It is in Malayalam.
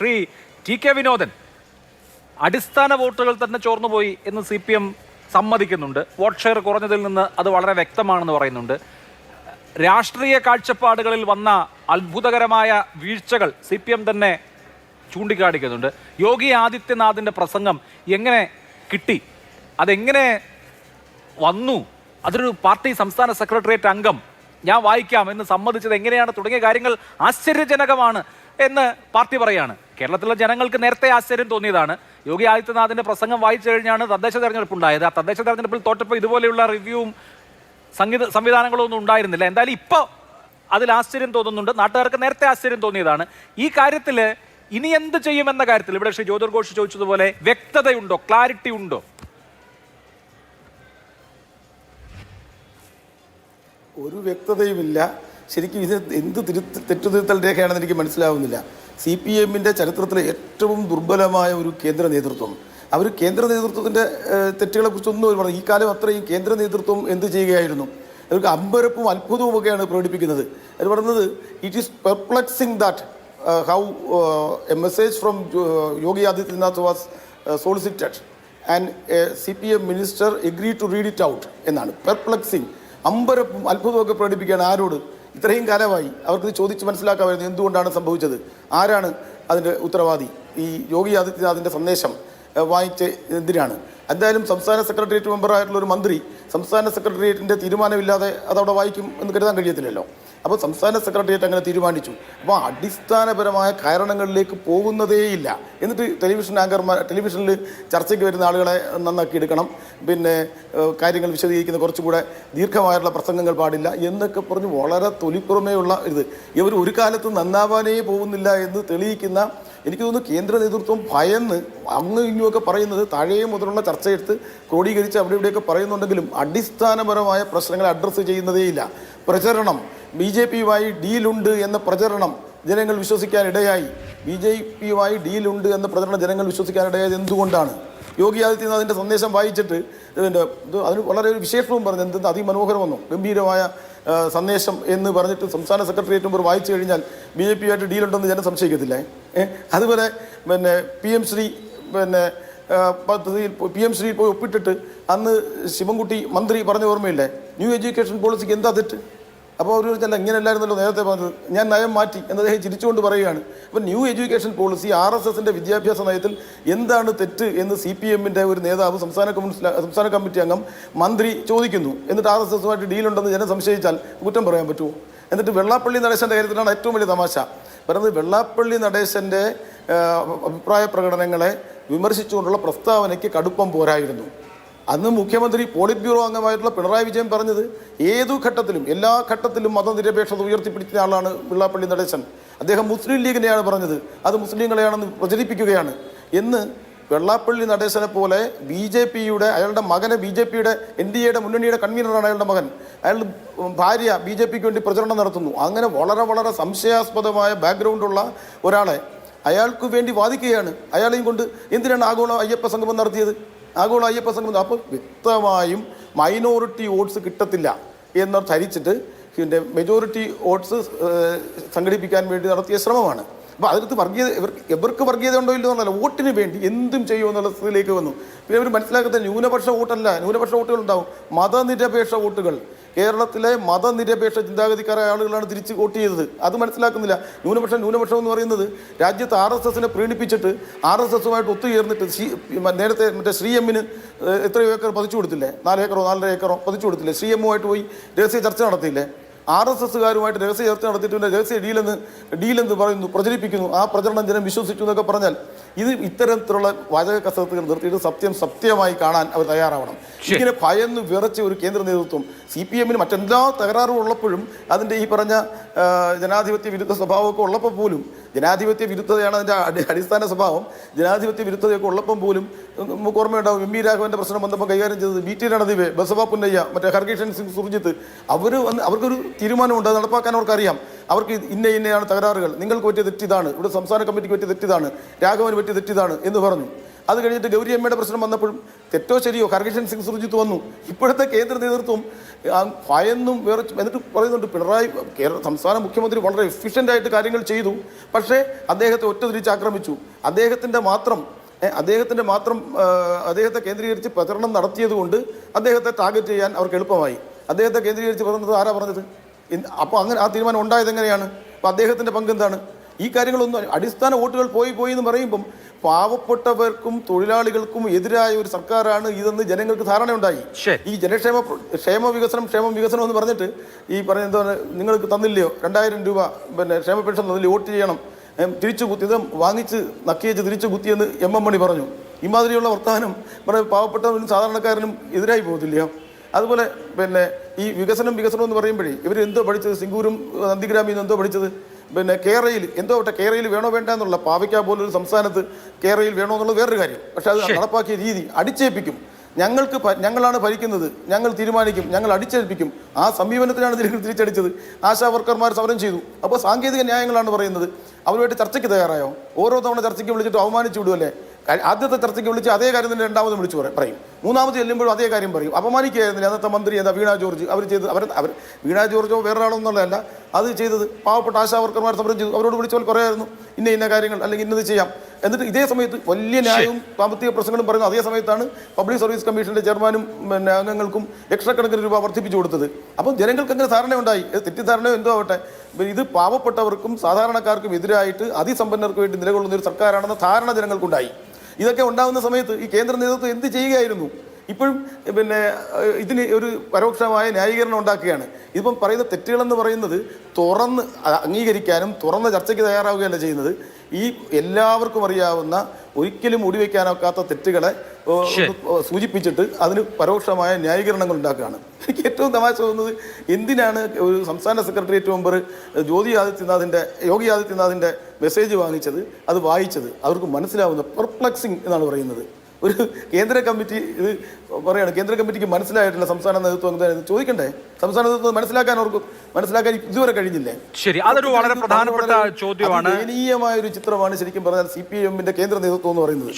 ശ്രീ ടി കെ വിനോദൻ, അടിസ്ഥാന വോട്ടുകൾ തന്നെ ചോർന്നുപോയി എന്ന് CPM സമ്മതിക്കുന്നുണ്ട്. വോട്ട് ഷെയർ കുറഞ്ഞതിൽ നിന്ന് അത് വളരെ വ്യക്തമാണെന്ന് പറയുന്നുണ്ട്. രാഷ്ട്രീയ കാഴ്ചപ്പാടുകളിൽ വന്ന അത്ഭുതകരമായ വീഴ്ചകൾ CPM തന്നെ ചൂണ്ടിക്കാണിക്കുന്നുണ്ട്. യോഗി ആദിത്യനാഥിൻ്റെ പ്രസംഗം എങ്ങനെ കിട്ടി, അതെങ്ങനെ വന്നു, അതൊരു പാർട്ടി സംസ്ഥാന സെക്രട്ടേറിയറ്റ് അംഗം ഞാൻ വായിക്കാം എന്ന് സമ്മതിച്ചത് എങ്ങനെയാണ് തുടങ്ങിയ കാര്യങ്ങൾ ആശ്ചര്യജനകമാണ് എന്ന് പാർട്ടി പറയാണ്. കേരളത്തിലെ ജനങ്ങൾക്ക് നേരത്തെ ആശ്ചര്യം തോന്നിയതാണ്. യോഗി ആദിത്യനാഥിൻ്റെ പ്രസംഗം വായിച്ചു കഴിഞ്ഞാണ് തദ്ദേശ തെരഞ്ഞെടുപ്പ് ഉണ്ടായത്. ആ തദ്ദേശ തെരഞ്ഞെടുപ്പിൽ തോറ്റപ്പോൾ ഇതുപോലെയുള്ള റിവ്യൂവും സംവിധാനങ്ങളും ഒന്നും ഉണ്ടായിരുന്നില്ല. എന്തായാലും ഇപ്പോൾ അതിൽ ആശ്ചര്യം തോന്നുന്നുണ്ട്. നാട്ടുകാർക്ക് നേരത്തെ ആശ്ചര്യം തോന്നിയതാണ്. ഈ കാര്യത്തിൽ ഇനി എന്ത് ചെയ്യുമെന്ന കാര്യത്തിൽ ഇവിടെ ശ്രീ ജ്യോതിർ ഘോഷ് ചോദിച്ചതുപോലെ വ്യക്തതയുണ്ടോ, ക്ലാരിറ്റി ഉണ്ടോ? ഒരു വ്യക്തതയുമില്ല. ശരിക്കും ഇത് എന്ത് തെറ്റുതിരുത്തൽ രേഖയാണെന്ന് എനിക്ക് മനസ്സിലാവുന്നില്ല. CPMൻ്റെ ചരിത്രത്തിലെ ഏറ്റവും ദുർബലമായ ഒരു കേന്ദ്ര നേതൃത്വം. അവർ കേന്ദ്ര നേതൃത്വത്തിൻ്റെ തെറ്റുകളെക്കുറിച്ചൊന്നും പറഞ്ഞു. ഈ കാലം അത്രയും കേന്ദ്ര നേതൃത്വം എന്ത് ചെയ്യുകയായിരുന്നു? അവർക്ക് അമ്പരപ്പും അത്ഭുതവും ഒക്കെയാണ് പ്രകടിപ്പിക്കുന്നത്. അവർ പറഞ്ഞത് it is perplexing that how a message from Yogi Adityanath was solicited and CPM minister agree to read it out എന്നാണ്. പെർപ്ലക്സിങ്, അമ്പരപ്പും അത്ഭുതമൊക്കെ പ്രകടിപ്പിക്കുകയാണ്. ആരോട്? ഇത്രയും കാലമായി അവർക്ക് ചോദിച്ച് മനസ്സിലാക്കാമായിരുന്നു എന്തുകൊണ്ടാണ് സംഭവിച്ചത്, ആരാണ് അതിൻ്റെ ഉത്തരവാദി, ഈ യോഗി ആദിത്യനാഥിൻ്റെ സന്ദേശം വായിച്ച് എന്തിനാണ്? എന്തായാലും സംസ്ഥാന സെക്രട്ടേറിയറ്റ് മെമ്പറായിട്ടുള്ള ഒരു മന്ത്രി സംസ്ഥാന സെക്രട്ടേറിയറ്റിൻ്റെ തീരുമാനമില്ലാതെ അതവിടെ വായിക്കും എന്ന് കരുതാൻ കഴിയത്തില്ലല്ലോ. അപ്പോൾ സംസ്ഥാന സെക്രട്ടേറിയറ്റ് അങ്ങനെ തീരുമാനിച്ചു. അപ്പോൾ അടിസ്ഥാനപരമായ കാരണങ്ങളിലേക്ക് പോകുന്നതേയില്ല. എന്നിട്ട് ടെലിവിഷനിൽ ചർച്ചയ്ക്ക് വരുന്ന ആളുകളെ നന്നാക്കി എടുക്കണം, പിന്നെ കാര്യങ്ങൾ വിശദീകരിക്കുന്ന കുറച്ചുകൂടെ ദീർഘമായിട്ടുള്ള പ്രസംഗങ്ങൾ പാടില്ല എന്നൊക്കെ പറഞ്ഞ് വളരെ തൊലിപ്പുറമേയുള്ള ഇവർ ഒരു കാലത്ത് നന്നാവാനേ പോകുന്നില്ല എന്ന് തെളിയിക്കുന്ന, എനിക്ക് തോന്നുന്നു കേന്ദ്ര നേതൃത്വം ഭയന്ന് അങ്ങും ഇങ്ങുമൊക്കെ പറയുന്നത് താഴെ മുതലുള്ള ചർച്ചയെടുത്ത് ക്രോഡീകരിച്ച് അവിടെ ഇവിടെയൊക്കെ പറയുന്നുണ്ടെങ്കിലും അടിസ്ഥാനപരമായ പ്രശ്നങ്ങളെ അഡ്രസ്സ് ചെയ്യുന്നതേയില്ല. പ്രചരണം, BJPയുമായി ഡീലുണ്ട് എന്ന പ്രചരണം ജനങ്ങൾ വിശ്വസിക്കാനിടയായി. BJPയുമായി ഡീലുണ്ട് എന്ന പ്രചരണം ജനങ്ങൾ വിശ്വസിക്കാനിടയായത് എന്തുകൊണ്ടാണ്? യോഗി ആദിത്യനാഥിൻ്റെ സന്ദേശം വായിച്ചിട്ട് അതിന് വളരെ ഒരു വിശേഷവും പറഞ്ഞു, എന്തെന്ന് അതിമനോഹരമെന്നോ ഗംഭീരമായ സന്ദേശം എന്ന് പറഞ്ഞിട്ട് സംസ്ഥാന സെക്രട്ടേറിയറ്റ് മുമ്പ് വായിച്ചു കഴിഞ്ഞാൽ BJPയുമായിട്ട് ഡീലുണ്ടെന്ന് ജനം സംശയിക്കത്തില്ലേ? അതുപോലെ പിന്നെ PM ശ്രീ പദ്ധതിയിൽ PM ശ്രീ പോയി ഒപ്പിട്ടിട്ട് അന്ന് ശിവൻകുട്ടി മന്ത്രി പറഞ്ഞ ഓർമ്മയില്ലേ, ന്യൂ എഡ്യൂക്കേഷൻ പോളിസിക്ക് എന്താ തെറ്റ്? അപ്പോൾ അവർ പറഞ്ഞാൽ ഇങ്ങനെയല്ലായിരുന്നല്ലോ നേരത്തെ പറഞ്ഞത്, ഞാൻ നയം മാറ്റി എന്ന് അദ്ദേഹം ചിരിച്ചുകൊണ്ട് പറയുകയാണ്. അപ്പോൾ ന്യൂ എഡ്യൂക്കേഷൻ പോളിസി RSSൻ്റെ വിദ്യാഭ്യാസ നയത്തിൽ എന്താണ് തെറ്റ് എന്ന് CPMൻ്റെ ഒരു നേതാവ് സംസ്ഥാന കമ്മിറ്റി അംഗം മന്ത്രി ചോദിക്കുന്നു. എന്നിട്ട് RSSുമായിട്ട് ഡീലുണ്ടെന്ന് ജനം സംശയിച്ചാൽ കുറ്റം പറയാൻ പറ്റുമോ? എന്നിട്ട് വെള്ളാപ്പള്ളി നടേശൻ്റെ കാര്യത്തിലാണ് ഏറ്റവും വലിയ തമാശ. പറയുന്നത് വെള്ളാപ്പള്ളി നടേശൻ്റെ അഭിപ്രായ പ്രകടനങ്ങളെ വിമർശിച്ചുകൊണ്ടുള്ള പ്രസ്താവനയ്ക്ക് കടുപ്പം പോരായിരുന്നു. അന്ന് മുഖ്യമന്ത്രി പോളിറ്റ് ബ്യൂറോ അംഗമായിട്ടുള്ള പിണറായി വിജയൻ പറഞ്ഞത് ഏതു ഘട്ടത്തിലും എല്ലാ ഘട്ടത്തിലും മതനിരപേക്ഷത ഉയർത്തിപ്പിടിച്ച ആളാണ് വെള്ളാപ്പള്ളി നടേശൻ. അദ്ദേഹം മുസ്ലിം ലീഗിനെയാണ് പറഞ്ഞത്, അത് മുസ്ലിങ്ങളെയാണെന്ന് പ്രചരിപ്പിക്കുകയാണ് എന്ന്. വെള്ളാപ്പള്ളി നടേശനെ പോലെ BJPയുടെ അയാളുടെ മകനെ BJPയുടെ NDAയുടെ മുന്നണിയുടെ കൺവീനറാണ് അയാളുടെ മകൻ, അയാളുടെ ഭാര്യ BJPക്ക് വേണ്ടി പ്രചരണം നടത്തുന്നു. അങ്ങനെ വളരെ വളരെ സംശയാസ്പദമായ ബാക്ക്ഗ്രൗണ്ടുള്ള ഒരാളെ അയാൾക്ക് വേണ്ടി വാദിക്കുകയാണ്. അയാളെയും കൊണ്ട് എന്തിനാണ് ആഗോള അയ്യപ്പ സംഗമം നടത്തിയത്? ആഗോള അയ്യപ്പ സംഗമം അപ്പോൾ വ്യക്തമായും മൈനോറിറ്റി വോട്ട്സ് കിട്ടത്തില്ല എന്ന് ധരിച്ചിട്ട് മെജോറിറ്റി വോട്ട്സ് സംഘടിപ്പിക്കാൻ വേണ്ടി നടത്തിയ ശ്രമമാണ്. അപ്പോൾ അതിനകത്ത് ഇവർക്ക് വർഗീയത ഉണ്ടോ ഇല്ലോ എന്നല്ല, വോട്ടിന് വേണ്ടി എന്തും ചെയ്യുമെന്നുള്ള സ്ഥിതിയിലേക്ക് വന്നു. പിന്നെ അവർ മനസ്സിലാക്കുന്ന ന്യൂനപക്ഷ വോട്ടല്ല, ന്യൂനപക്ഷ വോട്ടുകൾ ഉണ്ടാവും, മതനിരപേക്ഷ വോട്ടുകൾ. കേരളത്തിലെ മതനിരപേക്ഷ ചിന്താഗതിക്കാരായ ആളുകളാണ് തിരിച്ച് വോട്ട് ചെയ്തത്. അത് മനസ്സിലാക്കുന്നില്ല. ന്യൂനപക്ഷം എന്ന് പറയുന്നത് രാജ്യത്ത് RSSനെ പ്രീണിപ്പിച്ചിട്ട് RSSുമായിട്ട് ഒത്തുചേർന്നിട്ട് നേരത്തെ മറ്റേ ശ്രീ എമ്മിന് എത്രയോ ഏക്കർ പതിച്ചു കൊടുത്തില്ലേ, 4 ഏക്കറോ 4.5 ഏക്കറോ പതിച്ചു കൊടുത്തില്ലേ? ശ്രീ എമ്മുമായിട്ട് പോയി രഹസ്യ ചർച്ച നടത്തിയില്ലേ? RSSുകാരുമായിട്ട് രഹസ്യ ചർച്ച നടത്തിയിട്ട് രഹസ്യ ഡീലെന്ന് പറയുന്നു, പ്രചരിപ്പിക്കുന്നു. ആ പ്രചരണം ജനം വിശ്വസിച്ചു എന്നൊക്കെ പറഞ്ഞാൽ ഇത്തരത്തിലുള്ള വാചക കസരത്തുകൾ നിർത്തിയിട്ട് സത്യമായി കാണാൻ അവർ തയ്യാറാവണം. ഇങ്ങനെ ഭയന്ന് വിറച്ച് ഒരു കേന്ദ്ര നേതൃത്വം CPMന് മറ്റെല്ലാ തകരാറും ഉള്ളപ്പോഴും അതിൻ്റെ ഈ പറഞ്ഞ ജനാധിപത്യ വിരുദ്ധ സ്വഭാവമൊക്കെ ഉള്ളപ്പോൾ പോലും, ജനാധിപത്യ വിരുദ്ധതയാണ് അതിൻ്റെ അടിസ്ഥാന സ്വഭാവം, ജനാധിപത്യ വിരുദ്ധതയൊക്കെ ഉള്ളപ്പം പോലും നമുക്ക് ഓർമ്മയുണ്ടാവും MP രാഘവൻ്റെ പ്രശ്നം വന്നപ്പോൾ കൈകാര്യം ചെയ്തത് BT രണദിവെ, ബസവ പുന്നയ്യ, മറ്റേ ഹർകിഷൻ സിംഗ് സുർജിത്ത്, അവർക്കൊരു തീരുമാനമുണ്ട്, അത് നടപ്പാക്കാൻ അവർക്കറിയാം. അവർക്ക് ഇന്നയാണ് തകരാറുകൾ, നിങ്ങൾക്ക് പറ്റിയ തെറ്റിതാണ്, ഇവിടെ സംസ്ഥാന കമ്മിറ്റിക്ക് പറ്റിയ തെറ്റിതാണ്, രാഘവന് പറ്റിയ തെറ്റിതാണ് എന്ന് പറഞ്ഞു. അത് കഴിഞ്ഞിട്ട് ഗൗരി അമ്മയുടെ പ്രശ്നം വന്നപ്പോഴും തെറ്റോ ശരിയോ ഹർകിഷൻ സിംഗ് സുർജിത്ത് വന്നു. ഇപ്പോഴത്തെ കേന്ദ്ര നേതൃത്വം ഭയന്നും വേറെ എന്നിട്ട് പറയുന്നുണ്ട് പിണറായി സംസ്ഥാന മുഖ്യമന്ത്രി വളരെ എഫിഷ്യൻ്റായിട്ട് കാര്യങ്ങൾ ചെയ്തു, പക്ഷേ അദ്ദേഹത്തെ ഒറ്റ തിരിച്ചാക്രമിച്ചു. അദ്ദേഹത്തെ കേന്ദ്രീകരിച്ച് പ്രചരണം നടത്തിയത് കൊണ്ട് അദ്ദേഹത്തെ ടാർഗറ്റ് ചെയ്യാൻ അവർക്ക് എളുപ്പമായി. അദ്ദേഹത്തെ കേന്ദ്രീകരിച്ച് പറഞ്ഞത് ആരാ പറഞ്ഞത്? അപ്പോൾ അങ്ങനെ ആ തീരുമാനം ഉണ്ടായത് എങ്ങനെയാണ്? അപ്പോൾ അദ്ദേഹത്തിൻ്റെ പങ്ക് എന്താണ്? ഈ കാര്യങ്ങളൊന്നും അടിസ്ഥാന വോട്ടുകൾ പോയി എന്ന് പറയുമ്പം പാവപ്പെട്ടവർക്കും തൊഴിലാളികൾക്കും എതിരായ ഒരു സർക്കാരാണ് ഇതെന്ന് ജനങ്ങൾക്ക് ധാരണയുണ്ടായി. ഈ ക്ഷേമ വികസനം എന്ന് പറഞ്ഞിട്ട് ഈ പറഞ്ഞ എന്താണ് നിങ്ങൾക്ക് തന്നില്ലയോ 2000 രൂപ പിന്നെ ക്ഷേമ പെൻഷൻ തന്നില്ലേ, വോട്ട് ചെയ്യണം, തിരിച്ചു കുത്തി ഇത് വാങ്ങിച്ച് നക്കിയേച്ച് തിരിച്ചു കുത്തിയെന്ന് എം മണി പറഞ്ഞു. ഇമാതിരിയുള്ള വർത്തമാനം പാവപ്പെട്ടവനും സാധാരണക്കാരനും എതിരായി പോകത്തില്ലയോ? അതുപോലെ പിന്നെ ഈ വികസനം എന്ന് പറയുമ്പോഴേ ഇവർ എന്തോ പഠിച്ചത്? സിംഗൂരും നന്ദിഗ്രാമിൽ നിന്ന് എന്തോ പഠിച്ചത്? പിന്നെ കേരളയിൽ എന്തോ കേരളയിൽ വേണോ വേണ്ട എന്നുള്ള പാവയ്ക്ക പോലൊരു സംസ്ഥാനത്ത് കേരളയിൽ വേണോ എന്നുള്ളത് വേറൊരു കാര്യം. പക്ഷെ അത് നടപ്പാക്കിയ രീതി അടിച്ചേൽപ്പിക്കും. ഞങ്ങളാണ് ഭരിക്കുന്നത്, ഞങ്ങൾ തീരുമാനിക്കും, ഞങ്ങൾ അടിച്ചേൽപ്പിക്കും. ആ സമീപനത്തിനാണ് ജനങ്ങൾ തിരിച്ചടിച്ചത്. ആശാ വർക്കർമാർ സമരം ചെയ്തു. അപ്പോൾ സാങ്കേതിക ന്യായങ്ങളാണ് പറയുന്നത്. അവരുമായിട്ട് ചർച്ചയ്ക്ക് തയ്യാറായോ? ഓരോ തവണ ചർച്ചയ്ക്ക് വിളിച്ചിട്ട് അവമാനിച്ചു വിടുമല്ലേ? ആദ്യത്തെ ചർച്ചയ്ക്ക് വിളിച്ച് അതേ കാര്യം തന്നെ രണ്ടാമത് വിളിച്ചു പറയും, മൂന്നാമത് ചെല്ലുമ്പോഴും അതേ കാര്യം പറയും. അപമാനിക്കുകയായിരുന്നില്ല അന്നത്തെ മന്ത്രി വീണ ജോർജ്. അവർ ചെയ്ത് അവർ വീണ ജോർജോ വേറൊരാളൊന്നുള്ളതല്ല, അത് ചെയ്തത് പാവപ്പെട്ട ആശാ വർക്കർമാർ സമരം ചെയ്തു. അവരോട് വിളിച്ചവർ പറയായിരുന്നു ഇന്ന കാര്യങ്ങൾ അല്ലെങ്കിൽ ഇന്നത് ചെയ്യാം. എന്നിട്ട് ഇതേ സമയത്ത് വലിയ ന്യായവും സാമ്പത്തിക പ്രശ്നങ്ങളും പറയുന്നു. അതേ സമയത്താണ് പബ്ലിക് സർവീസ് കമ്മീഷന്റെ ചെയർമാനും പിന്നെ അംഗങ്ങൾക്കും ലക്ഷക്കണക്കിന് രൂപ വർദ്ധിപ്പിച്ചു കൊടുത്തത്. അപ്പം ജനങ്ങൾക്ക് അങ്ങനെ ധാരണയുണ്ടായി. തെറ്റിദ്ധാരണയോ എന്തോ ആവട്ടെ, ഇത് പാവപ്പെട്ടവർക്കും സാധാരണക്കാർക്കും എതിരായിട്ട് അതിസമ്പന്നർക്ക് വേണ്ടി നിലകൊള്ളുന്ന ഒരു സർക്കാരാണെന്ന ധാരണ ജനങ്ങൾക്കുണ്ടായി. ഇതൊക്കെ ഉണ്ടാകുന്ന സമയത്ത് ഈ കേന്ദ്ര നേതൃത്വം എന്ത് ചെയ്യുകയായിരുന്നു? ഇപ്പോഴും പിന്നെ ഇതിന് ഒരു പരോക്ഷമായ ന്യായീകരണം ഉണ്ടാക്കുകയാണ്. ഇതിപ്പം പറയുന്ന തെറ്റുകളെന്ന് പറയുന്നത് തുറന്ന് അംഗീകരിക്കാനും തുറന്ന ചർച്ചയ്ക്ക് തയ്യാറാവുകയല്ല ചെയ്യുന്നത്. ഈ എല്ലാവർക്കും അറിയാവുന്ന ഒരിക്കലും ഒടിവെക്കാനൊക്കാത്ത തെറ്റുകളെ സൂചിപ്പിച്ചിട്ട് അതിന് പരോക്ഷമായ ന്യായീകരണങ്ങൾ ഉണ്ടാക്കുകയാണ്. എനിക്ക് ഏറ്റവും തമാശ തോന്നുന്നത്, എന്തിനാണ് ഒരു സംസ്ഥാന സെക്രട്ടേറിയറ്റ് മെമ്പർ യോഗി ആദിത്യനാഥിൻ്റെ മെസ്സേജ് വാങ്ങിച്ചത്, അത് വായിച്ചത്? അവർക്ക് മനസ്സിലാവുന്ന പെർപ്ലക്സിങ് എന്നാണ് പറയുന്നത്. ഒരു കേന്ദ്ര കമ്മിറ്റി ഇത് പറയുകയാണ്, കേന്ദ്ര കമ്മിറ്റിക്ക് മനസ്സിലായിട്ടില്ല സംസ്ഥാന നേതൃത്വം എന്തായാലും ചോദിക്കണ്ടേ? സംസ്ഥാന നേതൃത്വം മനസ്സിലാക്കാൻ ഇതുവരെ കഴിഞ്ഞില്ലേ? ശരി, അതൊരു വളരെ പ്രധാനപ്പെട്ട ചോദ്യമാണ്. ദയനീയമായ ഒരു ചിത്രമാണ് ശരിക്കും പറഞ്ഞാൽ CPM കേന്ദ്ര നേതൃത്വം എന്ന് പറയുന്നത്.